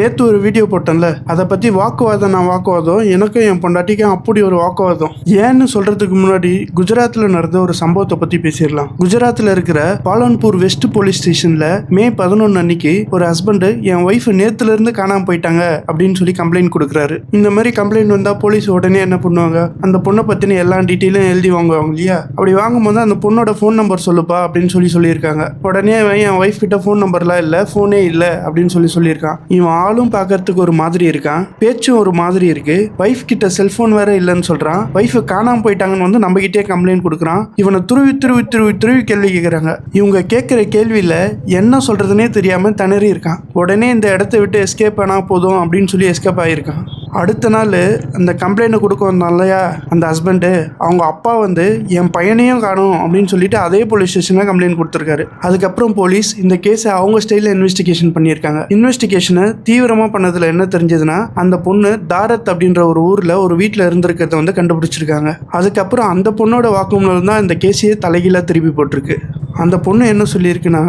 நேற்று ஒரு வீடியோ போட்டேன்ல, அதை பற்றி வாக்குவாதம் எனக்கும் என் பொண்டாட்டிக்கும் அப்படி ஒரு வாக்குவாதம். ஏன்னு சொல்றதுக்கு முன்னாடி குஜராத்தில் நடந்த ஒரு சம்பவத்தை பற்றி பேசிடலாம். குஜராத்தில் இருக்கிற பாலன்பூர் வெஸ்ட் போலீஸ் ஸ்டேஷனில் மே 11 அன்னைக்கு ஒரு ஹஸ்பண்ட் என் ஒய்ஃப் நேத்துல இருந்து காணாமல் போயிட்டாங்க அப்படின்னு சொல்லி கம்ப்ளைண்ட் கொடுக்குறாரு. இந்த மாதிரி கம்ப்ளைண்ட் வந்தால் போலீஸ் உடனே என்ன பண்ணுவாங்க, அந்த பொண்ணை பற்றின எல்லா டீட்டெயிலும் எழுதி வாங்குவாங்க இல்லையா. அப்படி வாங்கும்போது அந்த பொண்ணோட ஃபோன் நம்பர் சொல்லுப்பா அப்படின்னு சொல்லியிருக்காங்க. உடனே என் ஒய்ஃப் கிட்ட ஃபோன் நம்பர்லாம் இல்லை, ஃபோனே இல்லை அப்படின்னு சொல்லியிருக்கான். இவன் ஆளும் பார்க்கறதுக்கு ஒரு மாதிரி இருக்கான், பேச்சும் ஒரு மாதிரி இருக்கு. ஒய்ஃப் கிட்ட செல்போன் வேற இல்லைன்னு சொல்றான். ஒய்ஃப் காணாம போயிட்டாங்கன்னு வந்து நம்ம கிட்டே கம்ப்ளைண்ட் கொடுக்குறான். இவனை துருவி கேள்வி கேட்குறாங்க. இவங்க கேட்குற கேள்வியில என்ன சொல்றதுன்னே தெரியாம திணறி இருக்கான். உடனே இந்த இடத்த விட்டு எஸ்கேப் ஆனா போதும் அப்படின்னு சொல்லி எஸ்கேப் ஆகியிருக்கான். அடுத்த நாள் அந்த கம்ப்ளைண்ட் கொடுக்க வந்தான் இல்லையா அந்த ஹஸ்பண்டு, அவங்க அப்பா வந்து என் பையனையும் காணும் அப்படின்னு சொல்லிட்டு அதே போலீஸ் ஸ்டேஷனில் கம்ப்ளைண்ட் கொடுத்துருக்காரு. அதுக்கப்புறம் போலீஸ் இந்த கேஸை அவங்க ஸ்டைலில் இன்வெஸ்டிகேஷன் பண்ணியிருக்காங்க. இன்வெஸ்டிகேஷனை தீவிரமாக பண்ணதில் என்ன தெரிஞ்சதுன்னா, அந்த பொண்ணு தாரத் அப்படின்ற ஒரு ஊரில் ஒரு வீட்டில் இருந்திருக்கிறத வந்து கண்டுபிடிச்சிருக்காங்க. அதுக்கப்புறம் அந்த பொண்ணோட வாக்குமூலம் தான் இந்த கேஸையே தலைகீழாக திருப்பி போட்டிருக்கு. அந்த பொண்ணு என்ன சொல்லியிருக்குன்னா,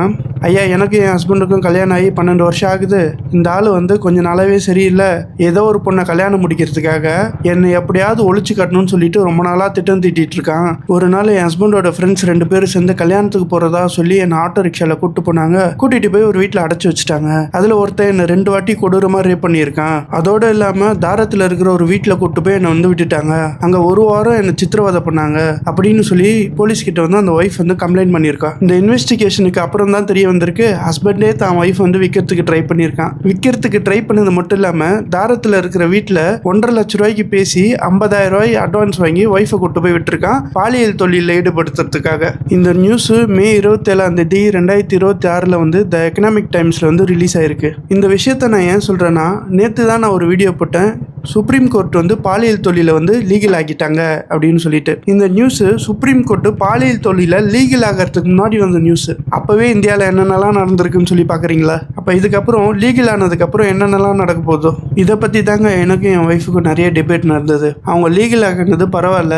ஐயா எனக்கு என் ஹஸ்பண்டுக்கும் கல்யாணம் ஆகி 12 வருஷம் ஆகுது. இந்த ஆள் வந்து கொஞ்ச நாளாவே சரியில்லை. ஏதோ ஒரு பொண்ணை கல்யாணம் முடிக்கிறதுக்காக என்னை எப்படியாவது ஒழிச்சு கட்டணும்னு சொல்லிட்டு ரொம்ப நாளாக திட்டம் தீட்டிட்டு இருக்கான். ஒரு நாள் என் ஹஸ்பண்டோட ஃப்ரெண்ட்ஸ் 2 பேரும் சேர்ந்து கல்யாணத்துக்கு போகிறதா சொல்லி என்னை ஆட்டோ ரிக்ஷாவில் கூப்பிட்டு போனாங்க. கூட்டிகிட்டு போய் ஒரு வீட்டில் அடைச்சி வச்சுட்டாங்க. அதில் ஒருத்தன் என்னை 2 வாட்டி கொடூரமாக ரேப் பண்ணியிருக்கான். அதோடு இல்லாமல் தாரத்தில் இருக்கிற ஒரு வீட்டில் கூப்பிட்டு போய் என்னை வந்து விட்டுட்டாங்க. அங்கே ஒரு வாரம் என்னை சித்திரவதை பண்ணாங்க அப்படின்னு சொல்லி போலீஸ்கிட்ட வந்து அந்த ஒய்ஃப் வந்து கம்ப்ளைண்ட் பண்ணியிருக்கா. இந்த இன்வெஸ்டிகேஷனுக்கு அப்புறம் தான் தெரிய வந்திருக்கு, ஹஸ்பண்டே தான் ஒய்ஃப் வந்து விற்கிறதுக்கு ட்ரை பண்ணியிருக்கான். விற்கிறதுக்கு ட்ரை பண்ணது மட்டும் இல்லாமல் தாரத்தில் இருக்கிற வீட்டில் 1.5 லட்ச ரூபாய்க்கு பேசி 50,000 ரூபாய் அட்வான்ஸ் வாங்கி ஒய்ஃபை கூட்டு போய் விட்டுருக்கான் பாலியல் தொழிலில் ஈடுபடுத்துறதுக்காக. இந்த நியூஸ் மே 27 2026 வந்து த எக்கனாமிக் டைம்ஸில் வந்து ரிலீஸ் ஆயிருக்கு. இந்த விஷயத்த நான் ஏன் சொல்கிறேன்னா, நேற்று தான் நான் ஒரு வீடியோ போட்டேன், சுப்ரீம் கோர்ட் வந்து பாலியல் தொழிலை வந்து லீகல் ஆகிட்டாங்க அப்படின்னு சொல்லிட்டு. இந்த நியூஸ் சுப்ரீம் கோர்ட் பாலியல் தொழிலை லீகல் ஆகிறதுக்கு முன்னாடி வந்த நியூஸ். அப்பவே இந்தியாவில் என்னென்னலாம் நடந்திருக்குன்னு சொல்லி பார்க்குறீங்களா? அப்போ இதுக்கப்புறம் லீகல் ஆனதுக்கப்புறம் என்னென்னலாம் நடக்க போதோ இதை பற்றி தாங்க எனக்கும் என் ஒய்ஃபுக்கும் நிறைய டிபேட் நடந்தது. அவங்க லீகல் ஆகினது பரவாயில்ல,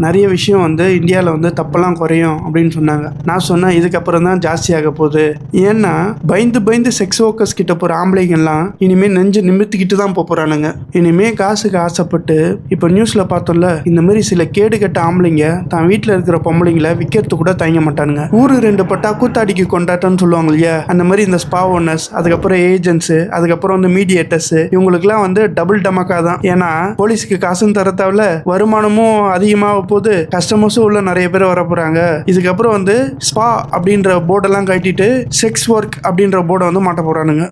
நிறைய விஷயம் வந்து இந்தியாவில் வந்து தப்பெல்லாம் குறையும் அப்படின்னு சொன்னாங்க. நான் சொன்னேன் இதுக்கப்புறம் தான் ஜாஸ்தியாக போகுது. ஏன்னா பயந்து செக்ஸ் ஒர்க்கர்ஸ் கிட்ட போகிற ஆம்பளைங்கெல்லாம் இனிமேல் நெஞ்சு நிமித்திக்கிட்டு தான் போகிறானுங்க. இனிமேல் காசுக்கு ஆசைப்பட்டு இப்போ நியூஸ்ல பார்த்தோம்ல, இந்த மாதிரி சில கேடு கட்ட ஆம்பளைங்க தான் வீட்டில் இருக்கிற பொம்பளைங்களை விற்கிறது கூட தயங்க மாட்டானுங்க. ஊரு 2 பட்டா கூத்தாடிக்கு கொண்டாட்டம்னு சொல்லுவாங்க இல்லையா, அந்த மாதிரி இந்த ஸ்பா ஓனர்ஸ், அதுக்கப்புறம் ஏஜென்ட்ஸ், அதுக்கப்புறம் வந்து மீடியேட்டர்ஸ், இவங்களுக்குலாம் வந்து டபுள் டமக்கா தான். ஏன்னா போலீஸுக்கு காசும் தர தேவையில்ல, வருமானமும் அதிகமாக போகுது, கஸ்டமர்ஸும் உள்ள நிறைய பேர் வர போறாங்க. இதுக்கப்புறம் வந்து ஸ்பா அப்படின்ற போர்டெல்லாம் கட்டிட்டு செக்ஸ் ஒர்க் அப்படின்ற போர்டை வந்து மாட்ட போறானுங்க.